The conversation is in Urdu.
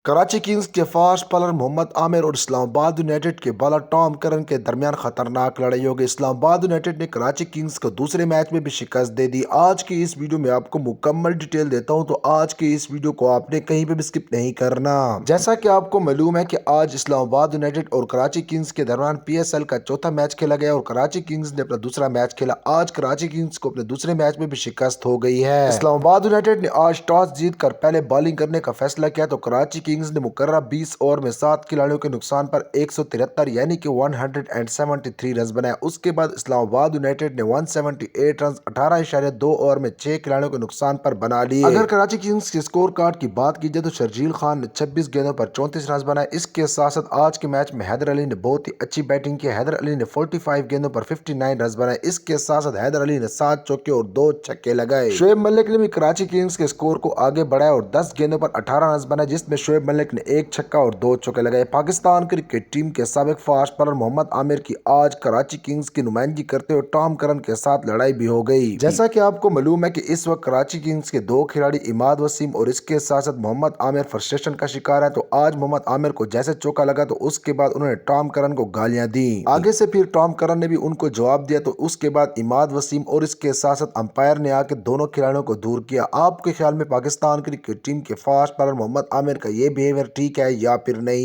کراچی کنگز کے فاسٹ بالر محمد عامر اور اسلام آباد یونائٹیڈ کے بالر ٹام کرن کے درمیان خطرناک لڑائی ہو گئی۔ اسلام آباد یونائٹیڈ نے کراچی کنگز کو دوسرے میچ میں بھی شکست دے دی۔ آج کی اس ویڈیو میں آپ کو مکمل ڈیٹیل دیتا ہوں، تو آج کی اس ویڈیو کو آپ نے کہیں پہ بھی سکپ نہیں کرنا۔ جیسا کہ آپ کو معلوم ہے کہ آج اسلام آباد یونائٹیڈ اور کراچی کنگز کے درمیان پی ایس ایل کا چوتھا میچ کھیلا گیا اور کراچی کنگز نے اپنا دوسرا میچ کھیلا۔ آج کراچی کنگز کو اپنے دوسرے میچ میں بھی شکست ہو گئی ہے۔ اسلام آباد یونائٹیڈ نے آج ٹاس جیت کر پہلے بالنگ کرنے کا فیصلہ کیا، تو کراچی کنگز نے مقررہ 20 اوور میں 7 کھلاڑیوں کے نقصان پر 173 یعنی کہ 173 رنز بنائے۔ اس کے بعد اسلام آباد یونائٹیڈ نے 178 رنز 18.2 اوور میں 6 کھلاڑیوں کے نقصان پر بنا لیے۔ اگر کراچی کنگز کے سکور کارڈ کی بات کی جائے تو شرجیل خان نے 26 گیندوں پر 34 رنز بنائے۔ اس کے ساتھ ساتھ آج کے میچ میں حیدر علی نے بہت ہی اچھی بیٹنگ کی۔ حیدر علی نے 45 گیندوں پر 59 رنز بنائے۔ اس کے ساتھ ساتھ حیدر علی نے 7 چوکے اور 2 چھکے لگائے۔ شعیب ملک نے بھی کراچی کنگز کے سکور کو آگے بڑھایا اور 10 گیندوں پر 18 رنز بنائے، جس میں شعیب ملک نے 1 چھکا اور 2 چوکے لگائے۔ پاکستان کرکٹ ٹیم کے سابق فاسٹ بالر محمد عامر کی آج کراچی کنگز کی نمائندگی کرتے ہوئے ٹام کرن کے ساتھ لڑائی بھی ہو گئی۔ جیسا کہ آپ کو معلوم ہے کہ اس وقت کراچی کنگز کے 2 کھلاڑی عماد وسیم اور اس کے ساتھ ساتھ محمد عامر فرسٹریشن کا شکار ہے۔ تو آج محمد عامر کو جیسے چوکا لگا تو اس کے بعد انہوں نے ٹام کرن کو گالیاں دیں۔ آگے سے پھر ٹام کرن نے بھی ان کو جواب دیا، تو اس کے بعد عماد وسیم اور اس کے ساتھ ساتھ امپائر نے آ کے دونوں کھلاڑیوں کو دور کیا۔ آپ کے خیال میں پاکستان کرکٹ ٹیم کے فاسٹ بالر محمد عامر کا یہ بیہیویئر ٹھیک ہے یا پھر نہیں؟